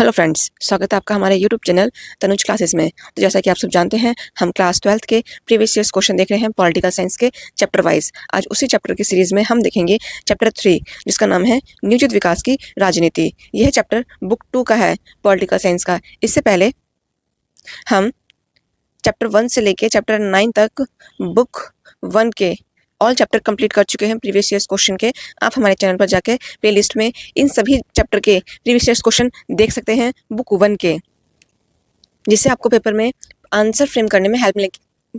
Hello friends, स्वागत है आपका हमारे यूट्यूब चैनल तनुज क्लासेस में। तो जैसा कि आप सब जानते हैं, हम क्लास 12th के प्रीवियस ईयर्स क्वेश्चन देख रहे हैं पॉलिटिकल साइंस के चैप्टर वाइज। आज उसी चैप्टर की सीरीज में हम देखेंगे चैप्टर 3, जिसका नाम है नियोजित विकास की राजनीति। यह चैप्टर बुक 2 का है पॉलिटिकल साइंस का। इससे पहले हम चैप्टर 1 से लेके चैप्टर 9 तक बुक 1 के ऑल चैप्टर कंप्लीट कर चुके हैं प्रीवियस ईयर्स क्वेश्चन के। आप हमारे चैनल पर जाके प्लेलिस्ट में इन सभी चैप्टर के प्रीवियस ईयर्स क्वेश्चन देख सकते हैं बुक 1 के, जिससे आपको पेपर में आंसर फ्रेम करने में हेल्प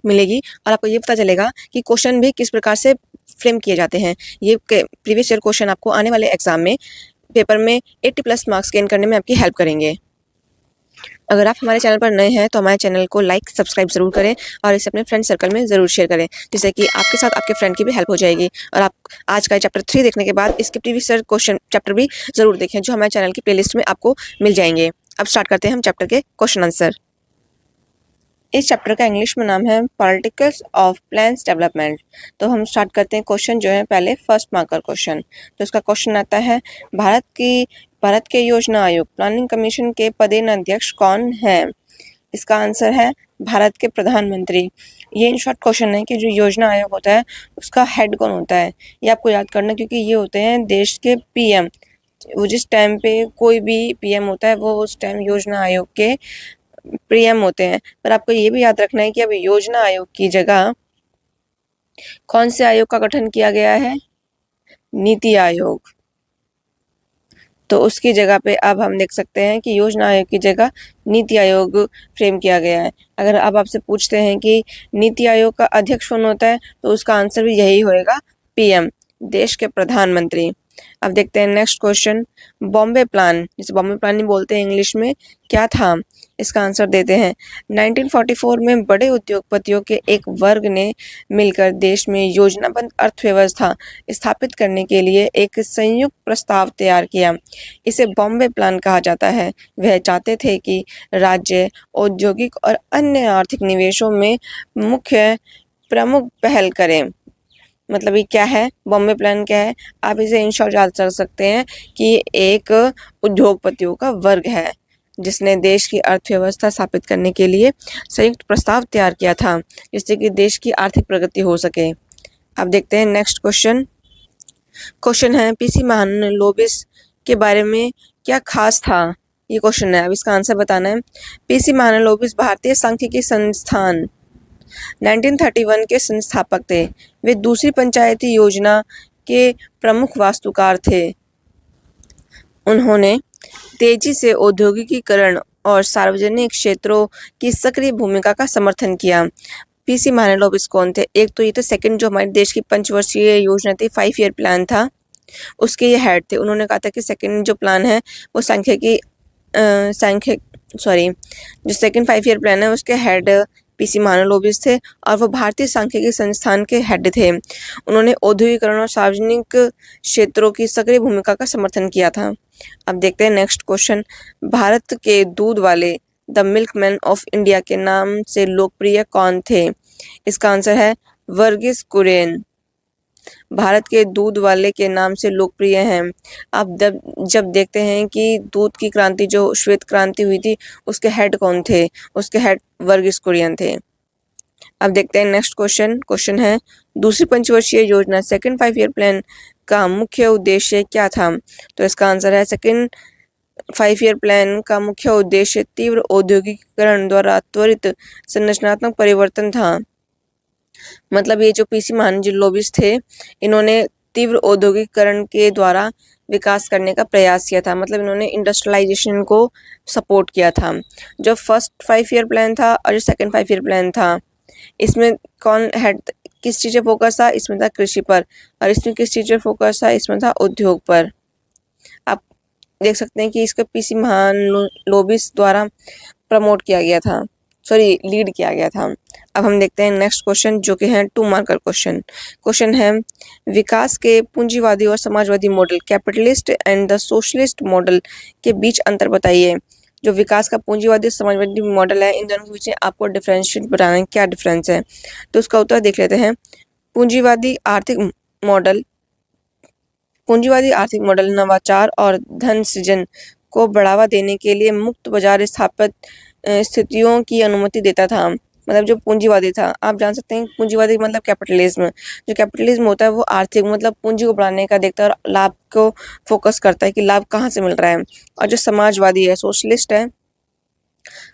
मिलेगी और आपको ये पता चलेगा कि क्वेश्चन भी किस प्रकार से फ्रेम किए जाते हैं। ये प्रीवियस ईयर क्वेश्चन आपको आने वाले एग्जाम में पेपर में 80+ मार्क्स गेन करने में आपकी हेल्प करेंगे। अगर आप हमारे चैनल पर नए हैं तो हमारे चैनल को लाइक सब्सक्राइब जरूर करें और इसे अपने फ्रेंड सर्कल में ज़रूर शेयर करें, जिससे कि आपके साथ आपके फ्रेंड की भी हेल्प हो जाएगी। और आप आज का चैप्टर 3 देखने के बाद इसके प्रीवियस क्वेश्चन चैप्टर भी ज़रूर देखें, जो हमारे चैनल की प्लेलिस्ट में आपको मिल जाएंगे। अब स्टार्ट करते हैं हम चैप्टर के क्वेश्चन आंसर। इस चैप्टर का इंग्लिश में नाम है पॉलिटिकल्स ऑफ प्लान्स डेवलपमेंट। तो हम स्टार्ट करते हैं क्वेश्चन जो है पहले फर्स्ट मार्कर क्वेश्चन। तो इसका क्वेश्चन आता है, भारत के योजना आयोग प्लानिंग कमीशन के पदेन अध्यक्ष कौन है? इसका आंसर है भारत के प्रधानमंत्री। ये इन शॉर्ट क्वेश्चन है कि जो योजना आयोग होता है उसका हेड कौन होता है, ये आपको याद करना, क्योंकि ये होते हैं देश के पीएम। वो जिस टाइम पे कोई भी पीएम होता है वो उस टाइम योजना आयोग के पीएम होते हैं। पर आपको ये भी याद रखना है कि अब योजना आयोग की जगह कौन से आयोग का गठन किया गया है? नीति आयोग। तो उसकी जगह पे अब हम देख सकते हैं कि योजना आयोग की जगह नीति आयोग फ्रेम किया गया है। अगर अब आपसे पूछते हैं कि नीति आयोग का अध्यक्ष कौन होता है, तो उसका आंसर भी यही होएगा, पीएम, देश के प्रधानमंत्री। अब देखते हैं नेक्स्ट क्वेश्चन, बॉम्बे प्लान, जिसे बॉम्बे प्लान ही बोलते हैं इंग्लिश में, क्या था? इसका आंसर देते हैं 1944 में बड़े उद्योगपतियों के एक वर्ग ने मिलकर देश में योजनाबद्ध अर्थव्यवस्था स्थापित करने के लिए एक संयुक्त प्रस्ताव तैयार किया। इसे बॉम्बे प्लान कहा जाता है। वह चाहते थे कि राज्य औद्योगिक और अन्य आर्थिक निवेशों में प्रमुख पहल करें। मतलब ये क्या है, बॉम्बे प्लान क्या है? आप इसे इन शॉर्ट याद कर सकते हैं कि एक उद्योगपतियों का वर्ग है जिसने देश की अर्थव्यवस्था स्थापित करने के लिए संयुक्त प्रस्ताव तैयार किया था, जिससे कि देश की आर्थिक प्रगति हो सके। अब देखते हैं नेक्स्ट क्वेश्चन। क्वेश्चन है, पीसी महालनोबिस के बारे में क्या खास था? ये क्वेश्चन है, अब इसका आंसर बताना है। पीसी महालनोबिस भारतीय सांख्यिकी संस्थान 1931 के संस्थापक थे। वे दूसरी पंचायती योजना के प्रमुख वास्तुकार थे। उन्होंने तेजी से औद्योगिकीकरण और सार्वजनिक क्षेत्रों की सक्रिय भूमिका का समर्थन किया। पीसी महालनोबिस कौन थे? एक तो ये तो सेकंड जो हमारे देश की पंचवर्षीय योजना थी, 5 ईयर प्लान था, उसके ये हेड थे। उन्होंने कहा था कि सेकंड जो प्लान है वो जो सेकंड 5 ईयर प्लान है उसके हेड पीसी महालनोबिस थे और वो भारतीय सांख्यिकी संस्थान के हेड थे। उन्होंने औद्योगिकरण और सार्वजनिक क्षेत्रों की सक्रिय भूमिका का समर्थन किया था। अब देखते हैं नेक्स्ट क्वेश्चन, भारत के दूध वाले द मिल्कमैन ऑफ इंडिया के नाम से लोकप्रिय कौन थे? इसका आंसर है वर्गीस कुरियन। भारत के दूध वाले के नाम से लोकप्रिय हैं। आप जब देखते हैं कि दूध की क्रांति, जो श्वेत क्रांति हुई थी, उसके हेड कौन थे? उसके हेड वर्गीस कुरियन थे। अब देखते हैं नेक्स्ट क्वेश्चन है, दूसरी पंचवर्षीय योजना सेकंड 5 ईयर प्लान का मुख्य उद्देश्य क्या था? तो इसका आंसर है सेकंड 5 ईयर प्लान का मुख्य उद्देश्य तीव्र औद्योगिकीकरण द्वारा त्वरित संरचनात्मक परिवर्तन था। मतलब ये जो पीसी महालनोबिस थे, इन्होंने तीव्र औद्योगिकीकरण के द्वारा विकास करने का प्रयास किया था। मतलब इन्होंने इंडस्ट्रियलाइजेशन को सपोर्ट किया था। जो फर्स्ट 5 ईयर प्लान था और जो सेकंड 5 ईयर प्लान था, इसमें कौन हेड, किस चीज़ पे फोकस था? इसमें था कृषि पर। और इसमें किस चीज़ पे फोकस था? इसमें था उद्योग पर। आप देख सकते हैं कि इसको पीसी महालनोबिस द्वारा प्रमोट किया गया था, लीड किया गया था। अब हम देखते हैं नेक्स्ट क्वेश्चन, जो कि है 2 मार्कर क्वेश्चन है, विकास के पूंजीवादी और Samajwadi model, capitalist and the socialist model के बीच अंतर बताइए। जो विकास का पूंजीवादी और समाजवादी मॉडल है, इन दोनों के बीच आपको डिफरेंशिएट बताना है, क्या डिफरेंस है। तो उसका उत्तर देख लेते हैं। पूंजीवादी आर्थिक मॉडल नवाचार और धन सृजन को बढ़ावा देने के लिए मुक्त बाजार स्थापित स्थितियों की अनुमति देता था। मतलब जो पूंजीवादी था, आप जान सकते हैं पूंजीवादी मतलब कैपिटलिज्म। जो कैपिटलिज्म होता है वो आर्थिक मतलब पूंजी को बढ़ाने का देखता है और लाभ को फोकस करता है कि लाभ कहाँ से मिल रहा है। और जो समाजवादी है, सोशलिस्ट है,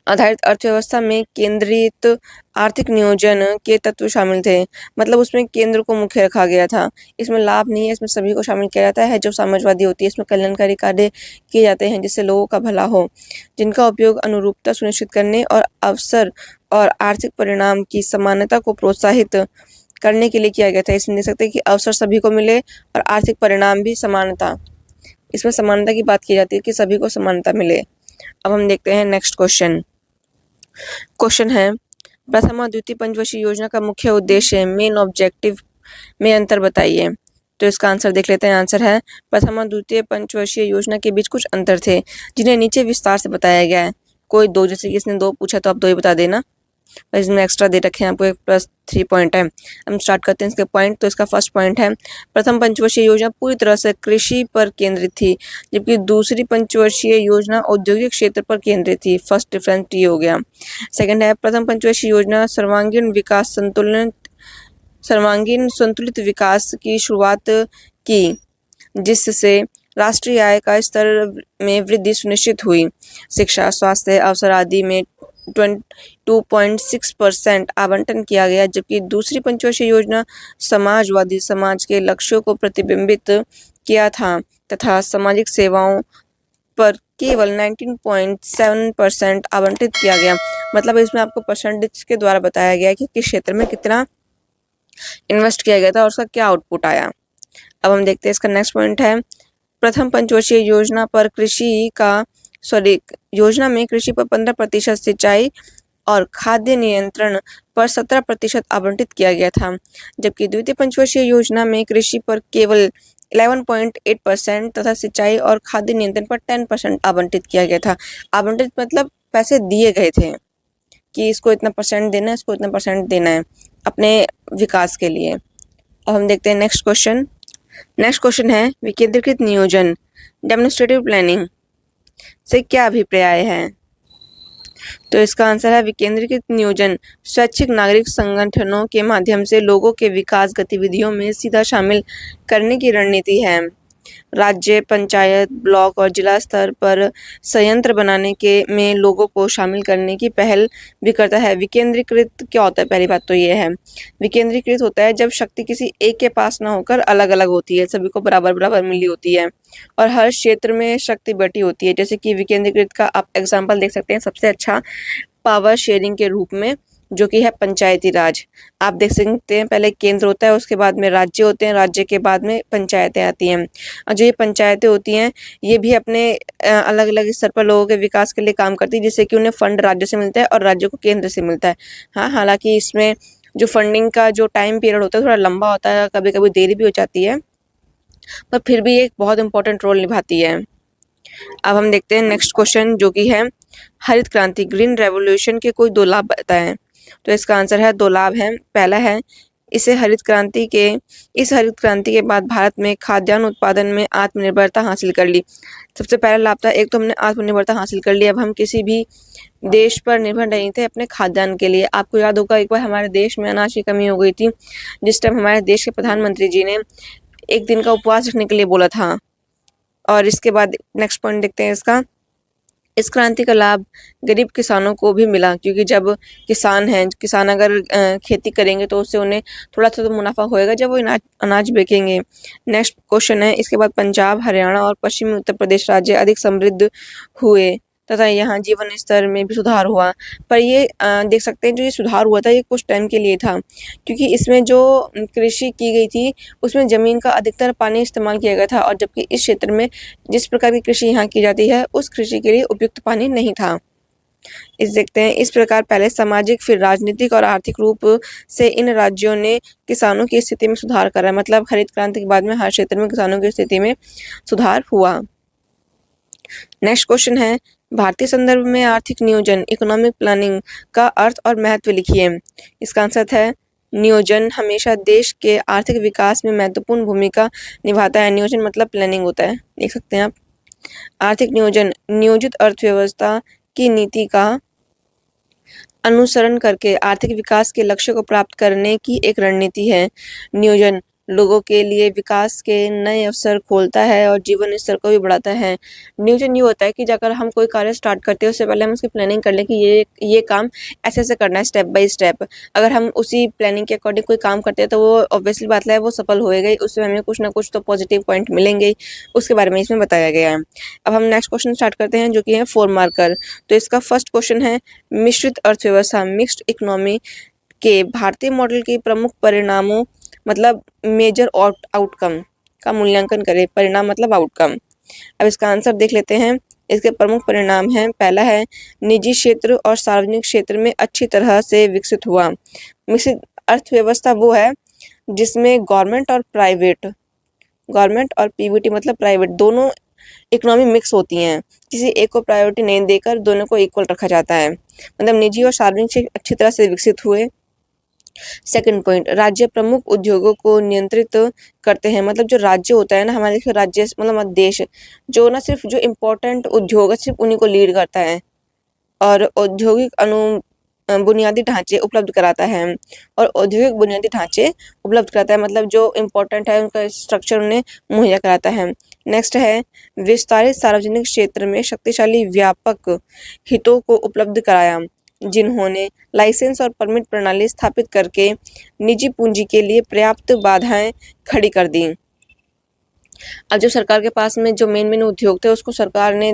आधारित अर्थव्यवस्था में केंद्रित आर्थिक नियोजन के तत्व शामिल थे। मतलब उसमें केंद्र को मुख्य रखा गया था। इसमें लाभ नहीं है, इसमें सभी को शामिल किया जाता है। जो समाजवादी होती है इसमें कल्याणकारी कार्य किए जाते हैं जिससे लोगों का भला हो, जिनका उपयोग अनुरूपता सुनिश्चित करने और अवसर और आर्थिक परिणाम की समानता को प्रोत्साहित करने के लिए किया गया था। इसमें देख सकते हैं कि अवसर सभी को मिले और आर्थिक परिणाम भी समानता, इसमें समानता की बात की जाती है कि सभी को समानता मिले। अब हम देखते हैं नेक्स्ट क्वेश्चन। क्वेश्चन है, प्रथम और द्वितीय पंचवर्षीय योजना का मुख्य उद्देश्य मेन ऑब्जेक्टिव में अंतर बताइए। तो इसका आंसर देख लेते हैं। आंसर है, प्रथम और द्वितीय पंचवर्षीय योजना के बीच कुछ अंतर थे जिन्हें नीचे विस्तार से बताया गया है। कोई दो, जैसे कि इसने 2 पूछा तो आप 2 ही बता देना, और इसमें एक्स्ट्रा दे रखे हैं आपको, एक +3 पॉइंट है। हम स्टार्ट करते हैं इसके पॉइंट। तो इसका फर्स्ट पॉइंट है, प्रथम पंचवर्षीय योजना पूरी तरह से कृषि पर केंद्रित थी, जबकि दूसरी पंचवर्षीय योजना औद्योगिक क्षेत्र पर केंद्रित थी। फर्स्ट डिफरेंस ये हो गया। सेकंड है, प्रथम पंचवर्षीय योजना सर्वांगीण संतुलित विकास की शुरुआत की, जिससे राष्ट्रीय आय का स्तर में वृद्धि सुनिश्चित हुई। शिक्षा, स्वास्थ्य, अवसर आदि में 22.6% आवंटन किया गया, जबकि दूसरी पंचवर्षीय योजना समाजवादी समाज के लक्ष्यों को प्रतिबिंबित किया था तथा सामाजिक सेवाओं पर केवल 19.7% आवंटित किया गया। मतलब इसमें आपको परसेंटेज के द्वारा बताया गया है कि किस क्षेत्र में कितना इन्वेस्ट किया गया था और उसका क्या आउटपुट आया। अब हम देखते हैं इसका नेक्स्ट पॉइंट है, प्रथम पंचवर्षीय योजना में कृषि पर 15% सिंचाई और खाद्य नियंत्रण पर 17% आवंटित किया गया था, जबकि द्वितीय पंचवर्षीय योजना में कृषि पर केवल 11.8% तथा सिंचाई और खाद्य नियंत्रण पर 10% आवंटित किया गया था। आवंटित मतलब पैसे दिए गए थे कि इसको इतना परसेंट देना है, इसको इतना परसेंट देना है अपने विकास के लिए। अब हम देखते हैं नेक्स्ट क्वेश्चन। नेक्स्ट क्वेश्चन है, विकेंद्रीकृत नियोजन डेमोन्स्ट्रेटिव प्लानिंग से क्या अभिप्राय है। तो इसका आंसर है, विकेंद्रीकृत नियोजन स्वैच्छिक नागरिक संगठनों के माध्यम से लोगों के विकास गतिविधियों में सीधा शामिल करने की रणनीति है। राज्य, पंचायत, ब्लॉक और जिला स्तर पर संयंत्र बनाने में लोगों को शामिल करने की पहल भी करता है। विकेंद्रीकृत क्या होता है, पहली बात तो ये है, विकेंद्रीकृत होता है जब शक्ति किसी एक के पास ना होकर अलग अलग होती है, सभी को बराबर बराबर मिली होती है और हर क्षेत्र में शक्ति बटी होती है। जैसे कि विकेंद्रीकृत का आप एग्जाम्पल देख सकते हैं सबसे अच्छा पावर शेयरिंग के रूप में, जो कि है पंचायती राज। आप देख सकते हैं पहले केंद्र होता है, उसके बाद में राज्य होते हैं, राज्य के बाद में पंचायतें आती हैं। और जो ये पंचायतें होती हैं ये भी अपने अलग अलग स्तर पर लोगों के विकास के लिए काम करती है, जिससे कि उन्हें फंड राज्य से मिलता है और राज्य को केंद्र से मिलता है। हाँ, हालांकि इसमें जो फंडिंग का जो टाइम पीरियड होता है थोड़ा लंबा होता है, कभी कभी देरी भी हो जाती है, पर फिर भी एक बहुत इंपॉर्टेंट रोल निभाती है। अब हम देखते हैं नेक्स्ट क्वेश्चन, जो कि है हरित क्रांति ग्रीन रेवोल्यूशन के कोई 2 लाभ बताएं। तो इसका आंसर है 2 लाभ हैं। पहला है, इस हरित क्रांति के बाद भारत में खाद्यान्न उत्पादन में आत्मनिर्भरता हासिल कर ली। सबसे पहला लाभ था, एक तो हमने आत्मनिर्भरता हासिल कर ली, अब हम किसी भी देश पर निर्भर नहीं थे अपने खाद्यान्न के लिए। आपको याद होगा एक बार हमारे देश में अनाज की कमी हो गई थी, जिस टाइम हमारे देश के प्रधानमंत्री जी ने 1 दिन का उपवास रखने के लिए बोला था। और इसके बाद नेक्स्ट पॉइंट देखते हैं इसका, इस क्रांति का लाभ गरीब किसानों को भी मिला, क्योंकि जब किसान अगर खेती करेंगे तो उससे उन्हें थोड़ा सा तो मुनाफा होएगा जब वो अनाज बेचेंगे। नेक्स्ट क्वेश्चन है, इसके बाद पंजाब, हरियाणा और पश्चिमी उत्तर प्रदेश राज्य अधिक समृद्ध हुए तथा यहाँ जीवन स्तर में भी सुधार हुआ। पर ये देख सकते हैं जो ये सुधार हुआ था ये कुछ टाइम के लिए था, क्योंकि इसमें जो कृषि की गई थी उसमें ज़मीन का अधिकतर पानी इस्तेमाल किया गया था, और जबकि इस क्षेत्र में जिस प्रकार की कृषि यहाँ की जाती है उस कृषि के लिए उपयुक्त पानी नहीं था। देखते हैं, इस प्रकार पहले सामाजिक फिर राजनीतिक और आर्थिक रूप से इन राज्यों ने किसानों की स्थिति में सुधार करा। मतलब हरित क्रांति के बाद में हर क्षेत्र में किसानों की स्थिति में सुधार हुआ। नेक्स्ट क्वेश्चन है, भारतीय संदर्भ में आर्थिक नियोजन इकोनॉमिक प्लानिंग का अर्थ और महत्व लिखिए। इसका आंसर है, नियोजन हमेशा देश के आर्थिक विकास में महत्वपूर्ण भूमिका निभाता है। नियोजन मतलब प्लानिंग होता है, देख सकते हैं आप। आर्थिक नियोजन नियोजित अर्थव्यवस्था की नीति का अनुसरण करके आर्थिक विकास के लक्ष्य को प्राप्त करने की एक रणनीति है। नियोजन लोगों के लिए विकास के नए अवसर खोलता है और जीवन स्तर को भी बढ़ाता है। नियोजन ये होता है कि अगर हम कोई कार्य स्टार्ट करते हैं उससे पहले हम उसकी प्लानिंग कर लें कि ये काम ऐसे करना है स्टेप बाय स्टेप। अगर हम उसी प्लानिंग के अकॉर्डिंग कोई काम करते हैं तो वो ऑब्वियसली बात है वो सफल होएगा ही, उससे हमें कुछ ना कुछ तो पॉजिटिव पॉइंट मिलेंगे ही। उसके बारे में इसमें बताया गया है। अब हम नेक्स्ट क्वेश्चन स्टार्ट करते हैं जो कि है 4 मार्कर। तो इसका फर्स्ट क्वेश्चन है मिश्रित अर्थव्यवस्था मिक्स्ड इकोनॉमी के भारतीय मॉडल के प्रमुख परिणामों मतलब मेजर आउटकम का मूल्यांकन करें। परिणाम मतलब आउटकम। अब इसका आंसर देख लेते हैं। इसके प्रमुख परिणाम हैं, पहला है निजी क्षेत्र और सार्वजनिक क्षेत्र में अच्छी तरह से विकसित हुआ। मिश्रित अर्थव्यवस्था वो है जिसमें गवर्नमेंट और पीवीटी मतलब प्राइवेट दोनों इकोनॉमी मिक्स होती हैं। किसी एक को प्रायोरिटी नहीं देकर दोनों को इक्वल रखा जाता है। मतलब निजी और सार्वजनिक क्षेत्र अच्छी तरह से विकसित हुए। सेकंड पॉइंट, राज्य प्रमुख उद्योगों को नियंत्रित करते हैं। मतलब जो राज्य होता है ना, हमारे देखिए राज्य मतलब हमारा देश जो ना सिर्फ जो इम्पोर्टेंट उद्योग है सिर्फ उन्हीं को लीड करता है और औद्योगिक बुनियादी ढांचे उपलब्ध कराता है मतलब जो इम्पोर्टेंट है उनका स्ट्रक्चर उन्हें मुहैया कराता है। नेक्स्ट है विस्तारित सार्वजनिक क्षेत्र में शक्तिशाली व्यापक हितों को उपलब्ध कराया जिन्होंने लाइसेंस और परमिट प्रणाली स्थापित करके निजी पूंजी के लिए पर्याप्त बाधाएं खड़ी कर दी। अब जो सरकार के पास में जो मेन उद्योग थे उसको सरकार ने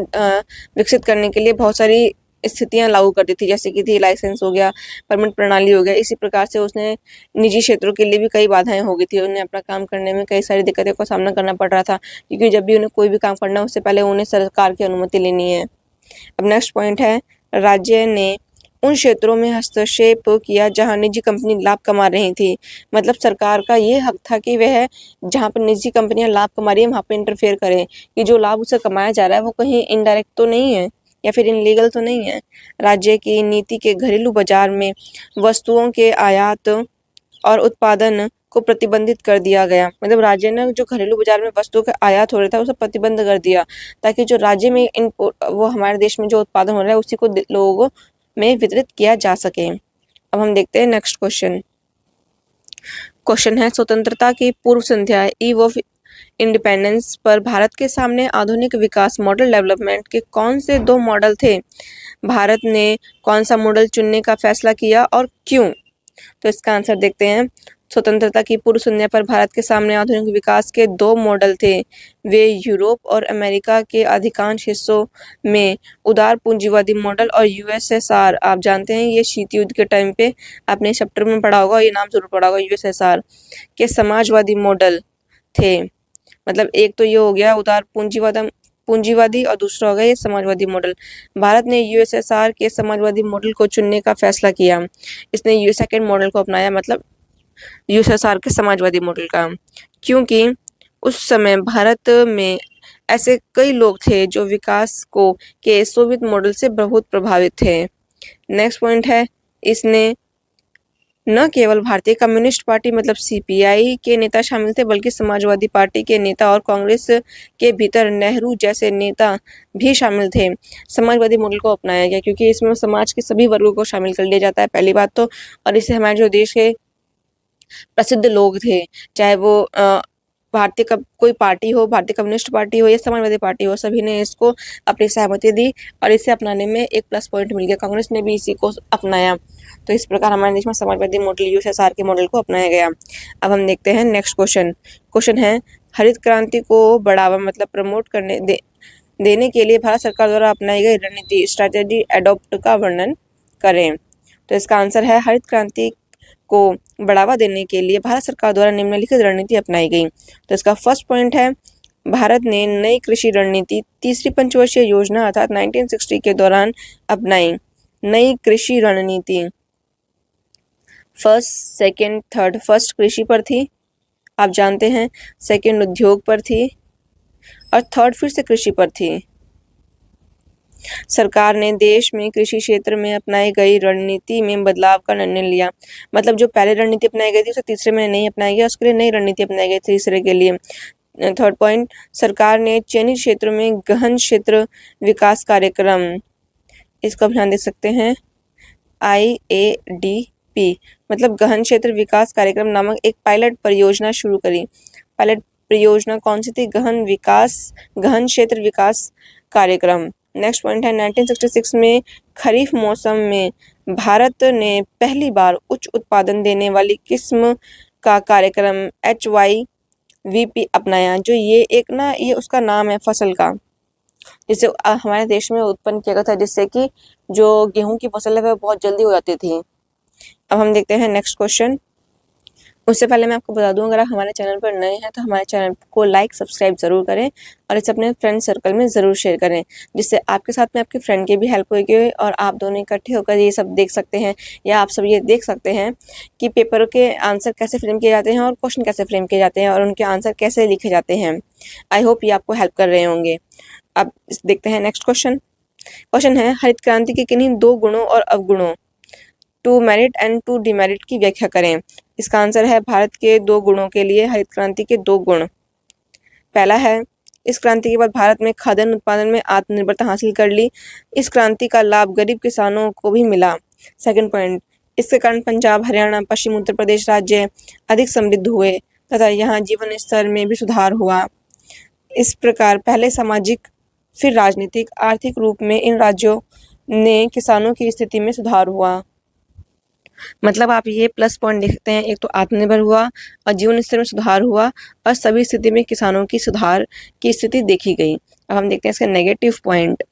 विकसित करने के लिए बहुत सारी स्थितियां लागू कर दी थी, जैसे कि थी लाइसेंस हो गया, परमिट प्रणाली हो गया। इसी प्रकार से उसने निजी क्षेत्रों के लिए भी कई बाधाएं हो गई थी। उन्हें अपना काम करने में कई सारी दिक्कतों का सामना करना पड़ रहा था, क्योंकि जब भी उन्हें कोई भी काम करना है उससे पहले उन्हें सरकार की अनुमति लेनी है। अब नेक्स्ट पॉइंट है राज्य ने उन क्षेत्रों में हस्तक्षेप किया जहां निजी कंपनी लाभ कमा रही थी। मतलब सरकार का ये हक था कि वह जहां पर निजी कंपनियां लाभ कमा रही है वहां पर इंटरफेयर करें कि जो लाभ उसे कमाया जा रहा है वो कहीं इनडायरेक्ट तो नहीं है या फिर इनलीगल तो नहीं है। राज्य की नीति के घरेलू बाजार में वस्तुओं के आयात और उत्पादन को प्रतिबंधित कर दिया गया। मतलब राज्य ने जो घरेलू बाजार में वस्तुओं का आयात हो रहा था उसे प्रतिबंध कर दिया, ताकि जो राज्य में वो हमारे देश में जो उत्पादन हो रहा है उसी को लोगों में वितरित किया जा सके। अब हम देखते हैं नेक्स्ट क्वेश्चन है स्वतंत्रता की पूर्व संध्या ईव ऑफ इंडिपेंडेंस पर भारत के सामने आधुनिक विकास मॉडल डेवलपमेंट के कौन से 2 मॉडल थे? भारत ने कौन सा मॉडल चुनने का फैसला किया और क्यों? तो इसका आंसर देखते हैं। स्वतंत्रता की पूर्व संध्या पर भारत के सामने आधुनिक विकास के 2 मॉडल थे। वे यूरोप और अमेरिका के अधिकांश हिस्सों में उदार पूंजीवादी मॉडल और यूएसएसआर, आप जानते हैं ये शीत युद्ध के टाइम पे आपने चैप्टर में पढ़ा होगा, ये नाम जरूर पढ़ा होगा, यूएसएसआर के समाजवादी मॉडल थे। मतलब एक तो ये हो गया उदार पूंजीवादी और दूसरा हो गया ये समाजवादी मॉडल। भारत ने यूएसएसआर के समाजवादी मॉडल को चुनने का फैसला किया। इसने सेकंड मॉडल को अपनाया, मतलब यूएसएसआर के समाजवादी मॉडल का, क्योंकि उस समय भारत में ऐसे कई लोग थे जो विकास को के सोवियत मॉडल से बहुत प्रभावित थे। नेक्स्ट पॉइंट है इसने न केवल भारतीय कम्युनिस्ट पार्टी मतलब सीपीआई के नेता शामिल थे, बल्कि समाजवादी पार्टी के नेता और कांग्रेस के भीतर नेहरू जैसे नेता भी शामिल थे। समाजवादी मॉडल को अपनाया गया क्योंकि इसमें समाज के सभी वर्गों को शामिल कर लिया जाता है, पहली बात तो। और इससे हमारे जो देश के प्रसिद्ध लोग थे, चाहे वो भारतीय कोई पार्टी हो, भारतीय कम्युनिस्ट पार्टी हो या समाजवादी पार्टी हो, सभी ने इसको अपनी सहमति दी और इसे अपनाने में एक प्लस पॉइंट मिल गया। कांग्रेस ने भी इसी को अपनाया। तो इस प्रकार हमारे देश में समाजवादी मॉडल यूएसएसआर के मॉडल को अपनाया गया। अब हम देखते हैं नेक्स्ट क्वेश्चन है हरित क्रांति को बढ़ावा मतलब प्रमोट देने के लिए भारत सरकार द्वारा अपनाई गई रणनीति स्ट्रैटेजी एडॉप्ट का वर्णन करें। तो इसका आंसर है हरित क्रांति को बढ़ावा देने के लिए भारत सरकार द्वारा निम्नलिखित रणनीति अपनाई गई। तो इसका फर्स्ट पॉइंट है भारत ने नई कृषि रणनीति तीसरी पंचवर्षीय योजना अर्थात 1960 के दौरान अपनाई। नई कृषि रणनीति फर्स्ट, सेकंड, थर्ड, फर्स्ट कृषि पर थी, आप जानते हैं, सेकंड उद्योग पर थी और थर्ड फिर से कृषि पर थी। सरकार ने देश में कृषि क्षेत्र में अपनाई गई रणनीति में बदलाव का निर्णय लिया। मतलब जो पहले रणनीति अपनाई गई थी उसे तीसरे में नहीं अपनाया गया, उसके लिए नई रणनीति अपनाई गई तीसरे के लिए। थर्ड पॉइंट, सरकार ने चयनित क्षेत्रों में गहन क्षेत्र विकास कार्यक्रम, इसको आप ध्यान दे सकते हैं, IADP मतलब गहन क्षेत्र विकास कार्यक्रम नामक एक पायलट परियोजना शुरू करी। पायलट परियोजना कौन सी थी? गहन क्षेत्र विकास कार्यक्रम। नेक्स्ट पॉइंट है 1966 में खरीफ मौसम में भारत ने पहली बार उच्च उत्पादन देने वाली किस्म का कार्यक्रम HYVP अपनाया। जो ये उसका नाम है फसल का, जिसे हमारे देश में उत्पन्न किया गया था, जिससे कि जो गेहूं की फसल है वह बहुत जल्दी हो जाती थी। अब हम देखते हैं नेक्स्ट क्वेश्चन। उससे पहले मैं आपको बता दूं, अगर आप हमारे चैनल पर नए हैं तो हमारे चैनल को लाइक सब्सक्राइब ज़रूर करें और इसे अपने फ्रेंड सर्कल में ज़रूर शेयर करें, जिससे आपके साथ में आपके फ्रेंड की भी हेल्प होगी और आप दोनों इकट्ठे होकर ये सब देख सकते हैं, या आप सब ये देख सकते हैं कि पेपरों के आंसर कैसे फ्रेम किए जाते हैं और क्वेश्चन कैसे फ्रेम किए जाते हैं और उनके आंसर कैसे लिखे जाते हैं। आई होप ये आपको हेल्प कर रहे होंगे। अब देखते हैं नेक्स्ट क्वेश्चन। क्वेश्चन है, हरित क्रांति के किन्हीं 2 गुणों और अवगुणों, two merit and two demerit की व्याख्या करें। इसका आंसर है, भारत के 2 गुणों के लिए हरित क्रांति के 2 गुण। पहला है, इस क्रांति के बाद भारत में खाद्यान्न उत्पादन में आत्मनिर्भरता हासिल कर ली। इस क्रांति का लाभ गरीब किसानों को भी मिला। सेकंड पॉइंट, इसके कारण पंजाब, हरियाणा, पश्चिम उत्तर प्रदेश राज्य अधिक समृद्ध हुए तथा यहाँ जीवन स्तर में भी सुधार हुआ। इस प्रकार पहले सामाजिक फिर राजनीतिक आर्थिक रूप में इन राज्यों ने किसानों की स्थिति में सुधार हुआ। मतलब आप ये प्लस पॉइंट देख सकते हैं, एक तो आत्मनिर्भर हुआ और जीवन स्तर में सुधार हुआ और सभी स्थिति में किसानों की सुधार की स्थिति देखी गई। अब हम देखते हैं इसके नेगेटिव पॉइंट,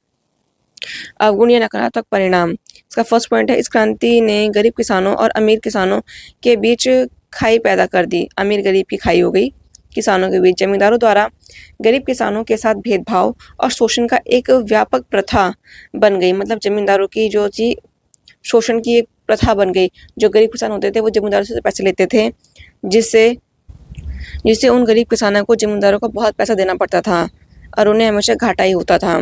अवगुण या नकारात्मक परिणाम। इसका फर्स्ट पॉइंट है, इस क्रांति ने गरीब किसानों और अमीर किसानों के बीच खाई पैदा कर दी। अमीर गरीब की खाई हो गई किसानों के बीच। जमींदारों द्वारा गरीब किसानों के साथ भेदभाव और शोषण का एक व्यापक प्रथा बन गई। मतलब जमींदारों की जो थी शोषण की एक प्रथा बन गई। जो गरीब किसान होते थे वो जमींदारों से पैसे लेते थे, जिससे उन गरीब किसानों को जमींदारों को बहुत पैसा देना पड़ता था और उन्हें हमेशा घाटा ही होता था।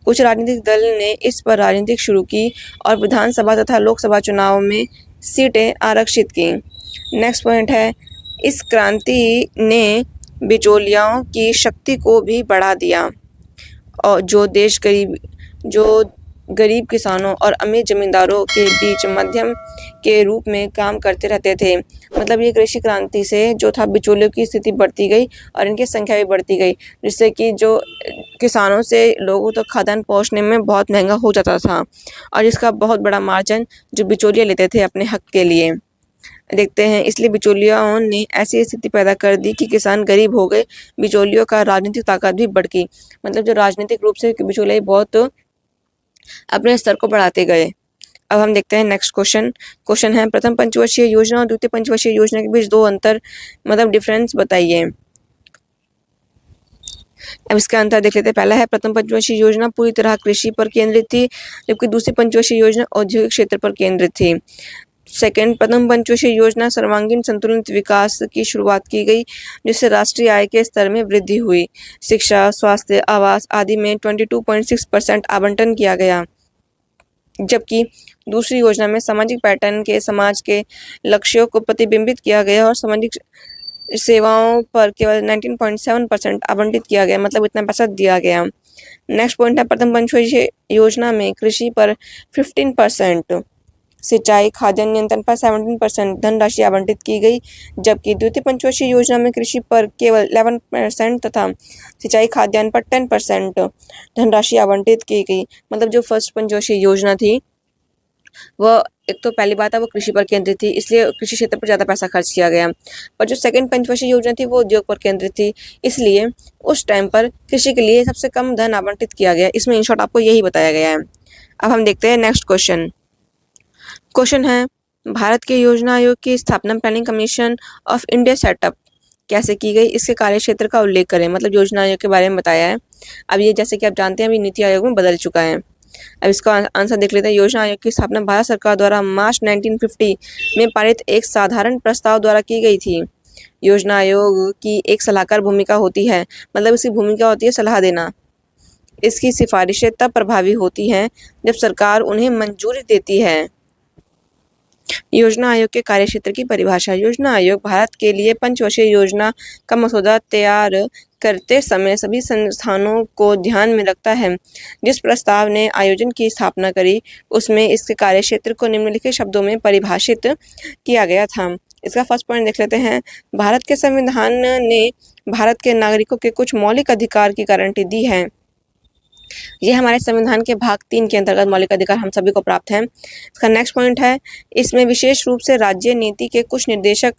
कुछ राजनीतिक दल ने इस पर राजनीति शुरू की और विधानसभा तथा लोकसभा चुनाव में सीटें आरक्षित की। नेक्स्ट पॉइंट है, इस क्रांति ने बिचौलियों की शक्ति को भी बढ़ा दिया और जो गरीब किसानों और अमीर जमींदारों के बीच मध्यम के रूप में काम करते रहते थे। मतलब ये कृषि क्रांति से जो था बिचौलियों की स्थिति बढ़ती गई और इनकी संख्या भी बढ़ती गई, जिससे कि जो किसानों से लोगों तक खाद्यान्न पहुंचने में बहुत महंगा हो जाता था और इसका बहुत बड़ा मार्जिन जो बिचौलिए लेते थे अपने हक के लिए। देखते हैं, इसलिए बिचौलियों ने ऐसी स्थिति पैदा कर दी कि किसान गरीब हो गए, बिचौलियों का राजनीतिक ताकत भी बढ़ गई। मतलब जो राजनीतिक रूप से बिचौलिए बहुत अपने स्तर को बढ़ाते गए। अब हम देखते हैं नेक्स्ट क्वेश्चन है, प्रथम पंचवर्षीय योजना और द्वितीय पंचवर्षीय योजना के बीच 2 अंतर मतलब डिफरेंस बताइए। अब इसका अंतर देख लेते हैं। पहला है, प्रथम पंचवर्षीय योजना पूरी तरह कृषि पर केंद्रित थी, जबकि दूसरी पंचवर्षीय योजना औद्योगिक क्षेत्र पर केंद्रित थी। सेकंड, प्रथम पंचवर्षीय योजना सर्वांगीण संतुलित विकास की शुरुआत की गई, जिससे राष्ट्रीय आय के स्तर में वृद्धि हुई। शिक्षा, स्वास्थ्य, आवास आदि में 22.6% आवंटन किया गया, जबकि दूसरी योजना में सामाजिक पैटर्न के समाज के लक्ष्यों को प्रतिबिंबित किया गया और सामाजिक सेवाओं पर केवल 19.7% आवंटित किया गया। मतलब इतना पैसा दिया गया। नेक्स्ट पॉइंट है, प्रथम पंचवर्षीय योजना में कृषि पर 15%, सिंचाई खाद्यान्न नियंत्रण पर 17% धनराशि आवंटित की गई, जबकि द्वितीय पंचवर्षीय योजना में कृषि पर केवल 11% तथा सिंचाई खाद्यान्न पर 10% धनराशि आवंटित की गई। मतलब जो फर्स्ट पंचवर्षीय योजना थी वह एक तो पहली बात है वो कृषि पर केंद्रित थी, इसलिए कृषि क्षेत्र पर ज़्यादा पैसा खर्च किया गया। पर जो सेकंड पंचवर्षीय योजना थी वो उद्योग पर केंद्रित थी, इसलिए उस टाइम पर कृषि के लिए सबसे कम धन आवंटित किया गया। इसमें इन शॉर्ट आपको यही बताया गया है। अब हम देखते हैं नेक्स्ट क्वेश्चन है, भारत के योजना आयोग की स्थापना planning commission of India setup कैसे की गई, इसके कार्य क्षेत्र का उल्लेख करें। मतलब योजना आयोग के बारे में बताया है। अब ये जैसे कि आप जानते हैं अभी नीति आयोग में बदल चुका है। अब इसका आंसर देख लेते हैं। योजना आयोग की स्थापना भारत सरकार द्वारा मार्च 1950 में पारित एक साधारण प्रस्ताव द्वारा की गई थी। योजना आयोग की एक सलाहकार भूमिका होती है, मतलब इसकी भूमिका होती है सलाह देना। इसकी सिफारिशें तब प्रभावी होती हैं जब सरकार उन्हें मंजूरी देती है। योजना आयोग के कार्यक्षेत्र की परिभाषा। योजना आयोग भारत के लिए पंचवर्षीय योजना का मसौदा तैयार करते समय सभी संस्थानों को ध्यान में रखता है। जिस प्रस्ताव ने आयोजन की स्थापना करी, उसमें इसके कार्यक्षेत्र को निम्नलिखित शब्दों में परिभाषित किया गया था। इसका फर्स्ट पॉइंट देख लेते हैं। भारत के संविधान ने भारत के नागरिकों के कुछ मौलिक अधिकार की गारंटी दी है। ये हमारे संविधान के भाग 3 के अंतर्गत मौलिक अधिकार हम सभी को प्राप्त हैं। इसका नेक्स्ट पॉइंट है, इसमें विशेष रूप से राज्य नीति के कुछ निर्देशक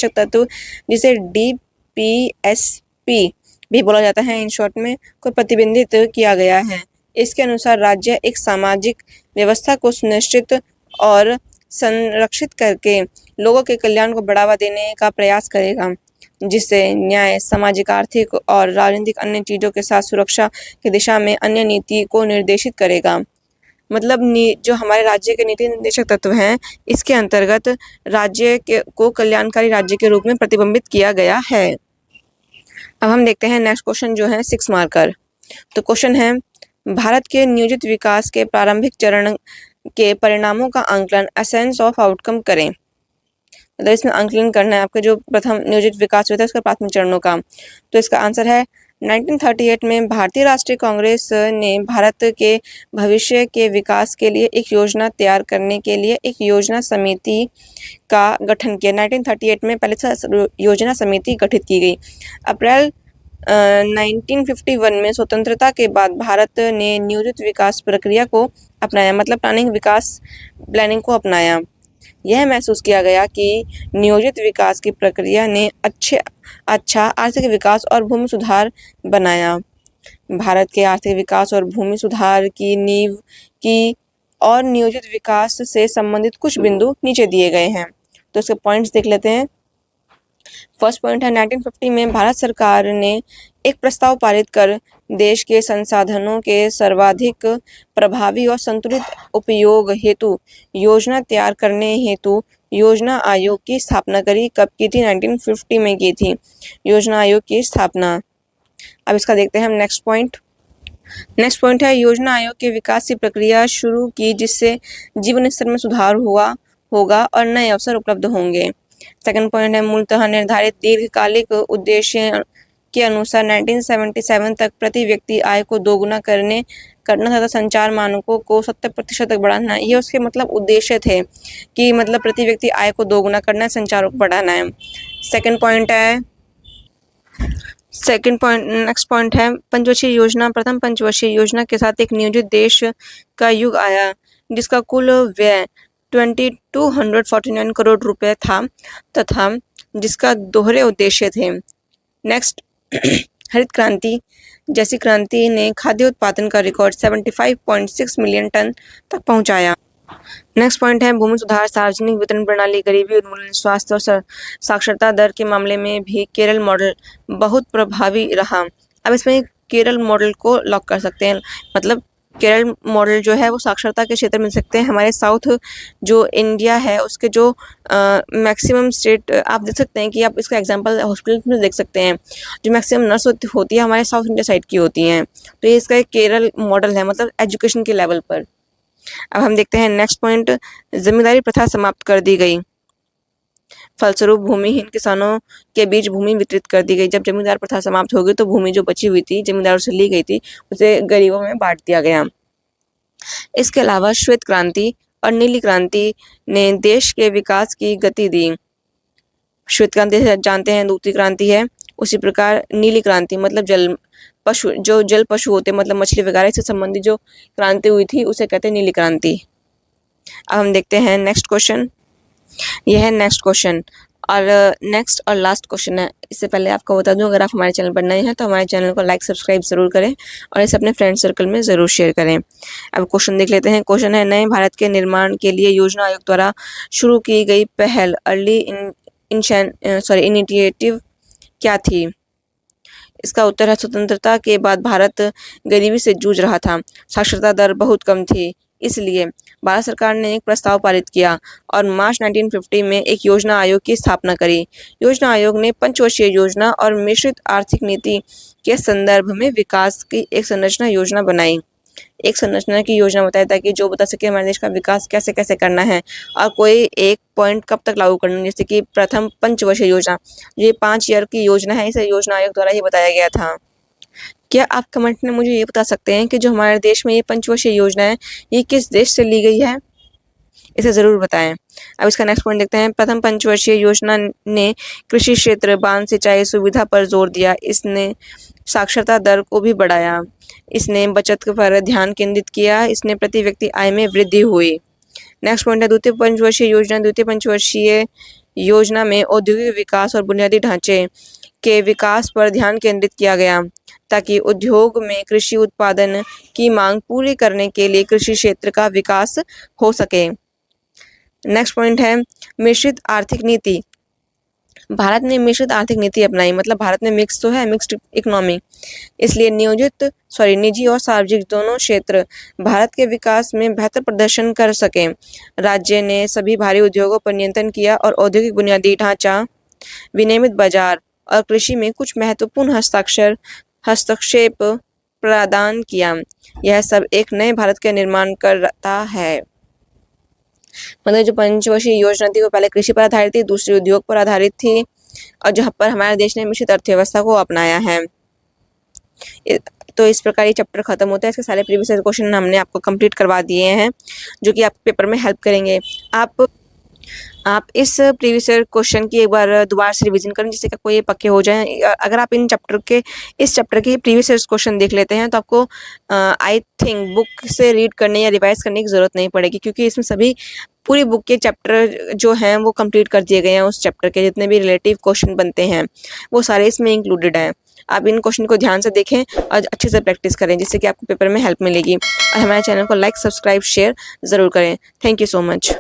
तत्व जिसे DPSP भी बोला जाता है इन शॉर्ट में, को प्रतिबंधित किया गया है। इसके अनुसार राज्य एक सामाजिक व्यवस्था को सुनिश्चित और संरक्षित करके लोगों के कल्याण को बढ़ावा देने का प्रयास करेगा, जिससे न्याय, सामाजिक, आर्थिक और राजनीतिक अन्य चीज़ों के साथ सुरक्षा की दिशा में अन्य नीति को निर्देशित करेगा। मतलब जो हमारे राज्य के नीति निर्देशक तत्व हैं, इसके अंतर्गत राज्य को कल्याणकारी राज्य के रूप में प्रतिबिंबित किया गया है। अब हम देखते हैं नेक्स्ट क्वेश्चन जो है 6 मार्कर। तो क्वेश्चन है, भारत के नियोजित विकास के प्रारंभिक चरण के परिणामों का आंकलन एसेंस ऑफ आउटकम करें। मतलब इसमें आंकलन करना है आपके जो प्रथम नियोजित विकास हुआ था उसका प्राथमिक चरणों का। तो इसका आंसर है 1938 में भारतीय राष्ट्रीय कांग्रेस ने भारत के भविष्य के विकास के लिए एक योजना तैयार करने के लिए एक योजना समिति का गठन किया। 1938 में पहले से योजना समिति गठित की गई। अप्रैल 1951 में स्वतंत्रता के बाद भारत ने नियोजित विकास प्रक्रिया को अपनाया, मतलब प्लानिंग को अपनाया। यह महसूस किया गया कि नियोजित विकास की प्रक्रिया ने अच्छा आर्थिक विकास और भूमि सुधार बनाया। भारत के आर्थिक विकास और भूमि सुधार की नींव की और नियोजित विकास से संबंधित कुछ बिंदु नीचे दिए गए हैं। तो इसके पॉइंट्स देख लेते हैं। फर्स्ट पॉइंट है, 1950 में भारत सरकार ने एक प्रस्ताव पारित कर देश के संसाधनों के सर्वाधिक प्रभावी और संतुलित उपयोग हेतु योजना तैयार करने हेतु योजना आयोग की स्थापना करी। कब की थी? 1950 में की थी योजना आयोग की स्थापना। अब इसका देखते हैं हम नेक्स्ट पॉइंट है, योजना आयोग के विकास की प्रक्रिया शुरू की जिससे जीवन स्तर में सुधार होगा और नए अवसर उपलब्ध होंगे। सेकंड पॉइंट है, मूलतः निर्धारित दीर्घकालिक उद्देश्य के अनुसार 1977 तक प्रति व्यक्ति आय को दोगुना करना तथा संचार मानकों को 70% तक बढ़ाना। ये उसके मतलब उद्देश्य थे कि मतलब प्रति व्यक्ति आय को दोगुना करना है, संचार को बढ़ाना है। नेक्स्ट पॉइंट है, पंचवर्षीय योजना। प्रथम पंचवर्षीय योजना के साथ एक नियोजित देश का युग आया जिसका कुल व्यय 2249 करोड़ रुपए था तथा जिसका दोहरे उद्देश्य थे। नेक्स्ट, हरित क्रांति जैसी क्रांति ने खाद्य उत्पादन का रिकॉर्ड 75.6 मिलियन टन तक पहुंचाया। नेक्स्ट पॉइंट है, भूमि सुधार, सार्वजनिक वितरण प्रणाली, गरीबी उन्मूलन, स्वास्थ्य और साक्षरता दर के मामले में भी केरल मॉडल बहुत प्रभावी रहा। अब इसमें केरल मॉडल को लॉक कर सकते हैं, मतलब केरल मॉडल जो है वो साक्षरता के क्षेत्र में मिल सकते हैं। हमारे साउथ जो इंडिया है उसके जो मैक्सिमम स्टेट आप देख सकते हैं कि आप इसका एग्जांपल हॉस्पिटल में देख सकते हैं, जो मैक्सिमम नर्स होती है हमारे साउथ इंडिया साइड की होती हैं। तो ये इसका एक केरल मॉडल है, मतलब एजुकेशन के लेवल पर। अब हम देखते हैं नेक्स्ट पॉइंट, जमींदारी प्रथा समाप्त कर दी गई। फलस्वरूप भूमिहीन किसानों के बीच भूमि वितरित कर दी गई। जब जमींदार प्रथा समाप्त हो गई तो भूमि जो बची हुई थी जमींदारों से ली गई थी उसे गरीबों में बांट दिया गया। इसके अलावा श्वेत क्रांति और नीली क्रांति ने देश के विकास की गति दी। श्वेत क्रांति जानते हैं दूसरी क्रांति है, उसी प्रकार नीली क्रांति मतलब जल पशु होते मतलब मछली वगैरह से संबंधित जो क्रांति हुई थी उसे कहते हैं नीली क्रांति। अब हम देखते हैं नेक्स्ट क्वेश्चन। यह है नेक्स्ट क्वेश्चन और नेक्स्ट और लास्ट क्वेश्चन है। इससे पहले आपको बता दूं, अगर आप हमारे चैनल पर नए हैं तो हमारे चैनल को लाइक सब्सक्राइब जरूर करें और इसे अपने फ्रेंड सर्कल में ज़रूर शेयर करें। अब क्वेश्चन देख लेते हैं। क्वेश्चन है, नए भारत के निर्माण के लिए योजना आयोग द्वारा शुरू की गई पहल अर्ली इनिशिएटिव क्या थी? इसका उत्तर है, स्वतंत्रता के बाद भारत गरीबी से जूझ रहा था, साक्षरता दर बहुत कम थी, इसलिए भारत सरकार ने एक प्रस्ताव पारित किया और मार्च 1950 में एक योजना आयोग की स्थापना करी। योजना आयोग ने पंचवर्षीय योजना और मिश्रित आर्थिक नीति के संदर्भ में विकास की एक संरचना योजना बनाई। एक संरचना की योजना बताए ताकि जो बता सके हमारे देश का विकास कैसे कैसे करना है और कोई एक पॉइंट कब तक लागू करना है। जैसे कि प्रथम पंचवर्षीय योजना, ये 5 ईयर की योजना है, इसे योजना आयोग द्वारा ही बताया गया था। क्या आप कमेंट में मुझे ये बता सकते हैं कि जो हमारे देश में ये पंचवर्षीय योजना है, ये किस देश से ली गई है? इसे ज़रूर बताएं। अब इसका नेक्स्ट पॉइंट देखते हैं। प्रथम पंचवर्षीय योजना ने कृषि क्षेत्र, बांध सिंचाई सुविधा पर जोर दिया। इसने साक्षरता दर को भी बढ़ाया। इसने बचत पर ध्यान केंद्रित किया। इसने प्रति व्यक्ति आय में वृद्धि हुई। नेक्स्ट पॉइंट है द्वितीय पंचवर्षीय योजना। द्वितीय पंचवर्षीय योजना में औद्योगिक विकास और बुनियादी ढांचे के विकास पर ध्यान केंद्रित किया गया ताकि उद्योग में कृषि उत्पादन की मांग पूरी करने के लिए कृषि क्षेत्र का विकास हो सके। नेक्स्ट पॉइंट है मिश्रित आर्थिक नीति। भारत ने मिश्रित आर्थिक नीति अपनाई, मतलब भारत में मिक्स तो है, मिक्स्ड इकोनॉमी, इसलिए निजी और सार्वजनिक दोनों क्षेत्र भारत के विकास में बेहतर प्रदर्शन कर सके। राज्य ने सभी भारी उद्योगों पर नियंत्रण किया और औद्योगिक बुनियादी ढांचा, विनियमित बाजार और कृषि में कुछ महत्वपूर्ण हस्तक्षेप प्रदान किया। यह सब एक नए भारत का निर्माण करता है। मतलब जो पंचवर्षीय योजना थी वो पहले कृषि पर आधारित थी, दूसरी उद्योग पर आधारित थी और जहाँ पर हमारे देश ने मिश्रित अर्थव्यवस्था को अपनाया है। तो इस प्रकार ये चैप्टर खत्म होता है। इसके सारे प्रीवियस क्वेश्चन हमने आपको कंप्लीट करवा दिए हैं जो कि आपके पेपर में हेल्प करेंगे। आप इस प्रीवियस क्वेश्चन की एक बार दोबारा से रिवीजन करें जिससे कि आपको ये पक्के हो जाएं। अगर आप इस चैप्टर के प्रीवियस क्वेश्चन देख लेते हैं तो आपको आई थिंक बुक से रीड करने या रिवाइज करने की ज़रूरत नहीं पड़ेगी, क्योंकि इसमें सभी पूरी बुक के चैप्टर जो हैं वो कंप्लीट कर दिए गए हैं। उस चैप्टर के जितने भी रिलेटिव क्वेश्चन बनते हैं वो सारे इसमें इंक्लूडेड हैं। आप इन क्वेश्चन को ध्यान से देखें और अच्छे से प्रैक्टिस करें जिससे कि आपको पेपर में हेल्प मिलेगी। और हमारे चैनल को लाइक, सब्सक्राइब, शेयर ज़रूर करें। Thank you so much.